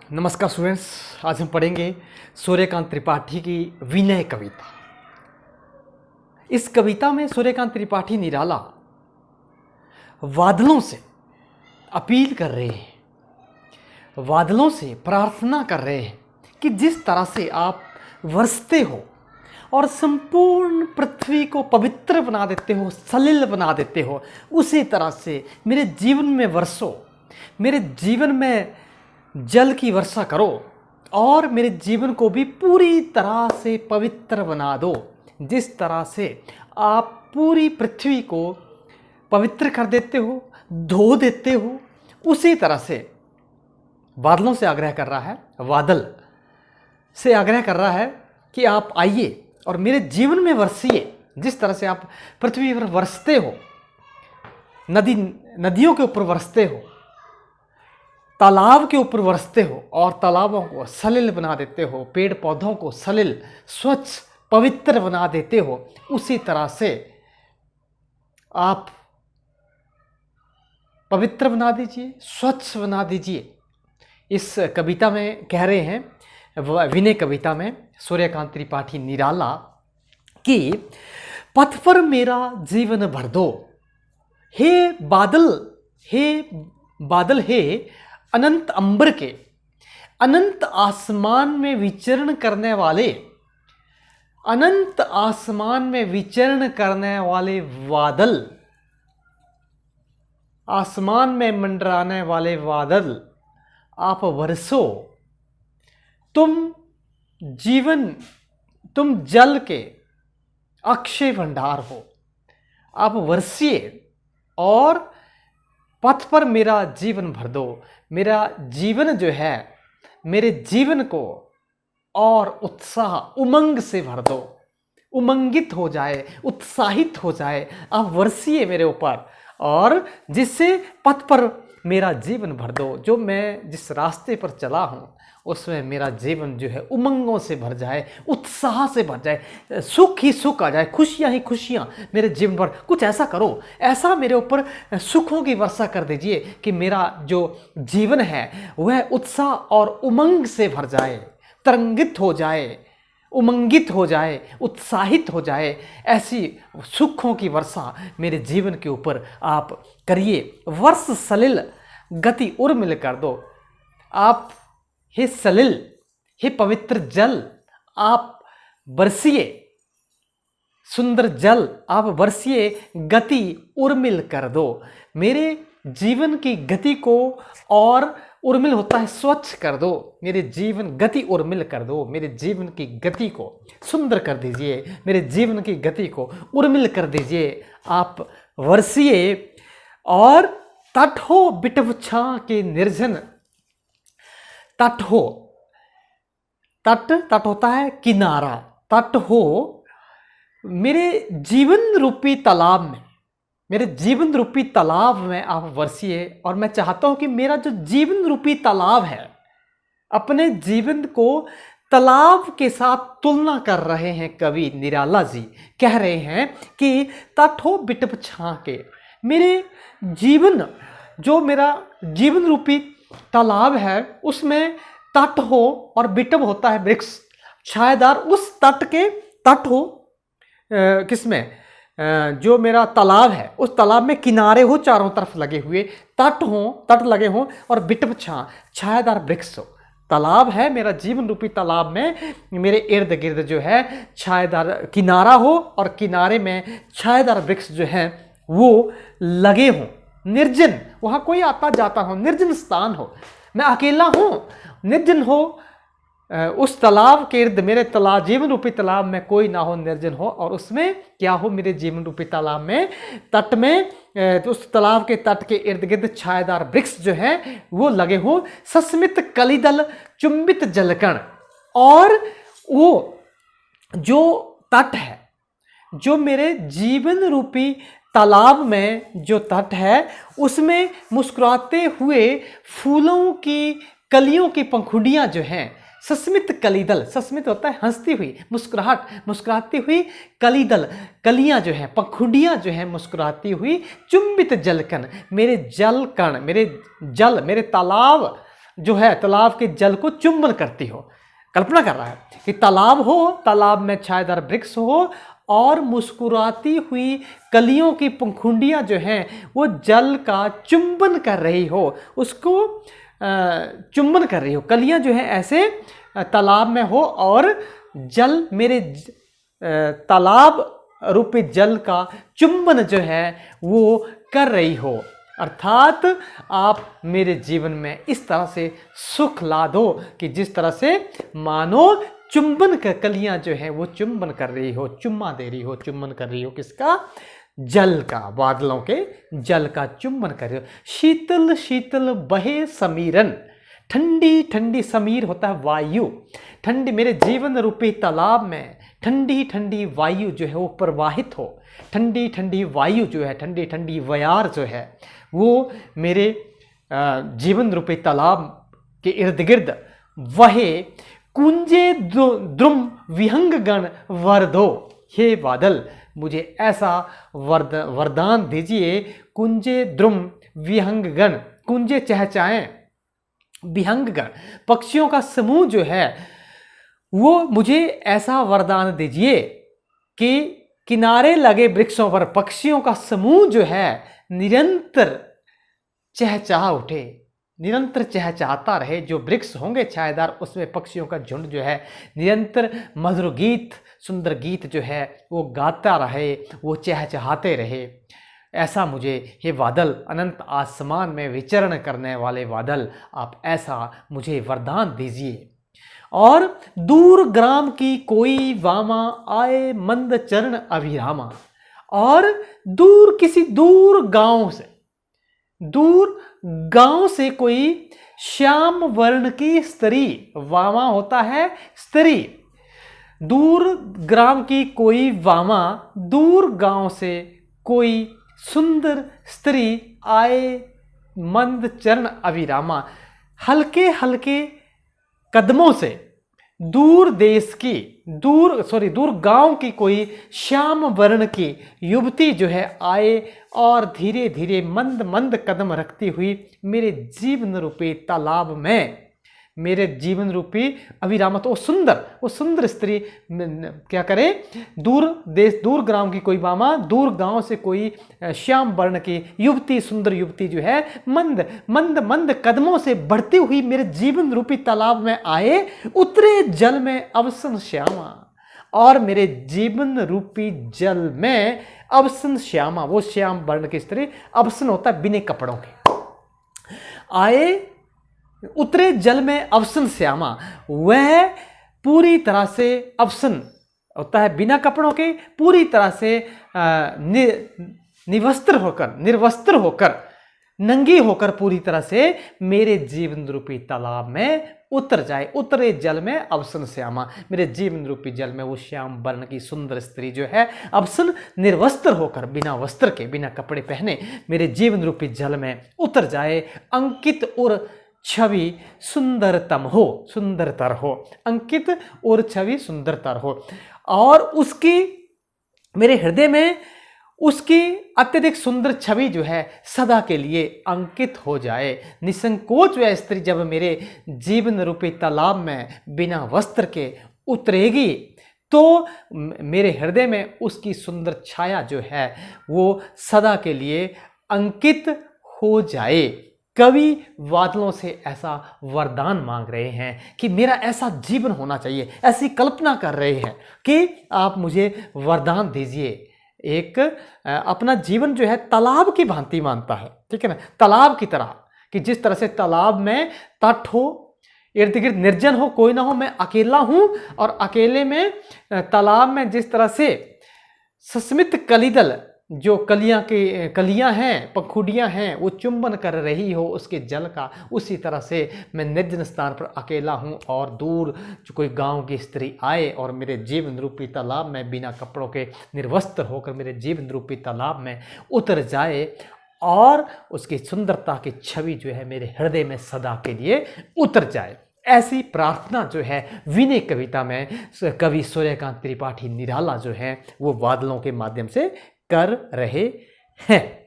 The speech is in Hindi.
नमस्कार स्टूडेंट्स, आज हम पढ़ेंगे सूर्यकांत त्रिपाठी की विनय कविता। इस कविता में सूर्यकांत त्रिपाठी निराला बादलों से अपील कर रहे हैं, बादलों से प्रार्थना कर रहे हैं कि जिस तरह से आप बरसते हो और संपूर्ण पृथ्वी को पवित्र बना देते हो, सलिल बना देते हो, उसी तरह से मेरे जीवन में बरसो, मेरे जीवन में जल की वर्षा करो और मेरे जीवन को भी पूरी तरह से पवित्र बना दो। जिस तरह से आप पूरी पृथ्वी को पवित्र कर देते हो, धो देते हो, उसी तरह से बादलों से आग्रह कर रहा है, बादल से आग्रह कर रहा है कि आप आइए और मेरे जीवन में बरसिए। जिस तरह से आप पृथ्वी पर बरसते हो, नदियों के ऊपर बरसते हो, तालाब के ऊपर बरसते हो और तालाबों को सलिल बना देते हो, पेड़ पौधों को सलिल, स्वच्छ, पवित्र बना देते हो, उसी तरह से आप पवित्र बना दीजिए, स्वच्छ बना दीजिए। इस कविता में कह रहे हैं, विनय कविता में सूर्यकांत त्रिपाठी निराला कि पथ पर मेरा जीवन भर दो, हे बादल हे अनंत अंबर के, अनंत आसमान में विचरण करने वाले, अनंत आसमान में विचरण करने वाले बादल, आसमान में मंडराने वाले बादल, आप बरसो। तुम जल के अक्षय भंडार हो, आप बरसिए और पथ पर मेरा जीवन भर दो। मेरा जीवन जो है, मेरे जीवन को और उत्साह, उमंग से भर दो, उमंगित हो जाए, उत्साहित हो जाए। आप बरसिए मेरे ऊपर और जिससे पथ पर मेरा जीवन भर दो। जो मैं जिस रास्ते पर चला हूँ उसमें मेरा जीवन जो है उमंगों से भर जाए, उत्साह से भर जाए, सुख ही सुख आ जाए, खुशियाँ ही खुशियाँ मेरे जीवन पर। कुछ ऐसा करो, ऐसा मेरे ऊपर सुखों की वर्षा कर दीजिए कि मेरा जो जीवन है वह उत्साह और उमंग से भर जाए, तरंगित हो जाए, उमंगित हो जाए, उत्साहित हो जाए। ऐसी सुखों की वर्षा मेरे जीवन के ऊपर आप करिए। वर्ष सलिल गति उर्मिल कर दो। आप हे सलिल, हे पवित्र जल, आप बरसिए, सुंदर जल आप बरसिए, गति उर्मिल कर दो। मेरे जीवन की गति को, और उर्मिल होता है स्वच्छ कर दो, मेरे जीवन गति उर्मिल कर दो। मेरे जीवन की गति को सुंदर कर दीजिए, मेरे जीवन की गति को उर्मिल कर दीजिए। आप बरसिए और तट हो बिटव छां के निर्जन, तट हो, तट होता है किनारा, तट हो मेरे जीवन रूपी तालाब में, मेरे जीवन रूपी तालाब में आप बरसिए। और मैं चाहता हूं कि मेरा जो जीवन रूपी तालाब है, अपने जीवन को तालाब के साथ तुलना कर रहे हैं कवि निराला जी। कह रहे हैं कि तट हो बिटव छां के, मेरे जीवन, जो मेरा जीवन रूपी तालाब है उसमें तट हो, और बिटव होता है वृक्ष, छायादार, उस तट के तट हो, किसमें, जो मेरा तालाब है उस तालाब में किनारे हो, चारों तरफ लगे हुए तट हो, तट लगे हों, और बिटव छां, छायादार वृक्ष हो। तालाब है मेरा जीवन रूपी तालाब में, मेरे इर्द गिर्द जो है छायादार किनारा हो और किनारे में छायादार वृक्ष जो है वो लगे हों। निर्जन, वहाँ कोई आता जाता हो, निर्जन स्थान हो, मैं अकेला हूँ, निर्जन हो, उस तालाब के इर्द, मेरे तालाब, जीवन रूपी तालाब में कोई ना हो, निर्जन हो, और उसमें क्या हो, मेरे जीवन रूपी तालाब में, तट में, उस तालाब के तट के इर्द गिर्द छायादार वृक्ष जो है वो लगे हो, सस्मित कलिदल चुंबित जलकण। और वो जो तट है, जो मेरे जीवन रूपी तालाब में जो तट है, उसमें मुस्कुराते हुए फूलों की कलियों की पंखुड़ियाँ जो हैं, सस्मित कलीदल, सस्मित होता है हंसती हुई, मुस्कुराहट, मुस्कुराती हुई कलीदल, कलियां जो हैं, पंखुड़ियां जो हैं मुस्कुराती हुई, चुंबित जलकण, मेरे जल कण, मेरे जल, मेरे तालाब जो है तालाब के जल को चुंबन करती हो। कल्पना कर रहा है कि तालाब हो, तालाब में छायादार वृक्ष हो और मुस्कुराती हुई कलियों की पंखुड़ियाँ जो हैं वो जल का चुंबन कर रही हो, उसको चुंबन कर रही हो। कलियाँ जो हैं ऐसे तालाब में हो और जल मेरे तालाब रूपी जल का चुंबन जो है वो कर रही हो। अर्थात आप मेरे जीवन में इस तरह से सुख ला दो कि जिस तरह से मानो चुंबन कर कलियां जो है वो चुंबन कर रही हो, चुम्मा दे रही हो, चुंबन कर रही हो। किसका? जल का, बादलों के जल का चुंबन कर रही हो। शीतल शीतल बहे समीरन, ठंडी ठंडी, समीर होता है वायु, ठंडी मेरे जीवन रूपी तालाब में ठंडी ठंडी वायु जो है वो प्रवाहित हो। ठंडी ठंडी वायु जो है, ठंडी ठंडी वयार जो है वो मेरे जीवन रूपी तालाब के इर्द गिर्द वहे। कुंजे द्रुम विहंग गण वरदो, हे बादल मुझे ऐसा वरदान दीजिए। कुंजे द्रुम विहंग गण, कुंजे चहचाएं, विहंग गण पक्षियों का समूह जो है वो मुझे ऐसा वरदान दीजिए कि किनारे लगे वृक्षों पर पक्षियों का समूह जो है निरंतर चहचहा उठे, निरंतर चहचहाता रहे। जो वृक्ष होंगे छायादार उसमें पक्षियों का झुंड जो है निरंतर मधुर गीत, सुंदर गीत जो है वो गाता रहे, वो चहचहाते रहे। ऐसा मुझे, हे बादल, अनंत आसमान में विचरण करने वाले बादल, आप ऐसा मुझे वरदान दीजिए। और दूर ग्राम की कोई वामा आए मंद चरण अभिरामा, और दूर किसी दूर गांव से, दूर गांव से कोई श्याम वर्ण की स्त्री, वामा होता है स्त्री, दूर ग्राम की कोई वामा, दूर गांव से कोई सुंदर स्त्री आए मंद चरण अभिरामा, हल्के हल्के कदमों से दूर देश की, दूर गांव की कोई श्याम वर्ण की युवती जो है आए और धीरे धीरे मंद मंद कदम रखती हुई मेरे जीवन रूपी तालाब में, मेरे जीवन रूपी अभिरामा, तो वो सुंदर स्त्री क्या करे? दूर देश, दूर ग्राम की कोई वामा, दूर गांव से कोई श्याम वर्ण की युवती, सुंदर युवती जो है मंद मंद मंद कदमों से बढ़ती हुई मेरे जीवन रूपी तालाब में आए। उतरे जल में अवसन श्यामा, और मेरे जीवन रूपी जल में अवसन श्यामा, वो श्याम वर्ण की स्त्री, अवसन होता है बिना कपड़ों के, आए उतरे जल में अवसन श्यामा, वह पूरी तरह से अवसन होता है बिना कपड़ों के, पूरी तरह से निर्वस्त्र होकर, नंगी होकर पूरी तरह से मेरे जीवन रूपी तालाब में उतर जाए। उतरे जल में अवसन श्यामा, मेरे जीवन रूपी जल में वो श्याम वर्ण की सुंदर स्त्री जो है अवसन निर्वस्त्र होकर, बिना वस्त्र के, बिना कपड़े पहने मेरे जीवन रूपी जल में उतर जाए। अंकित और छवि सुंदरतम हो, सुंदरतर हो, अंकित और छवि सुंदरतर हो, और उसकी मेरे हृदय में उसकी अत्यधिक सुंदर छवि जो है सदा के लिए अंकित हो जाए। निसंकोच वह स्त्री जब मेरे जीवन रूपी तालाब में बिना वस्त्र के उतरेगी तो मेरे हृदय में उसकी सुंदर छाया जो है वो सदा के लिए अंकित हो जाए। कवि बादलों से ऐसा वरदान मांग रहे हैं कि मेरा ऐसा जीवन होना चाहिए, ऐसी कल्पना कर रहे हैं कि आप मुझे वरदान दीजिए। एक अपना जीवन जो है तालाब की भांति मानता है, ठीक है ना, तालाब की तरह, कि जिस तरह से तालाब में तट हो, इर्द गिर्द निर्जन हो, कोई ना हो, मैं अकेला हूं, और अकेले में तालाब में जिस तरह से सस्मित कलिदल, जो कलियां हैं, पंखुड़ियां हैं, वो चुंबन कर रही हो उसके जल का, उसी तरह से मैं निर्जन स्थान पर अकेला हूं और दूर जो कोई गांव की स्त्री आए और मेरे जीवन रूपी तालाब में बिना कपड़ों के निर्वस्त्र होकर मेरे जीवन रूपी तालाब में उतर जाए और उसकी सुंदरता की छवि जो है मेरे हृदय में सदा के लिए उतर जाए। ऐसी प्रार्थना जो है विनय कविता में कवि सूर्यकांत त्रिपाठी निराला जो है वो बादलों के माध्यम से कर रहे हैं।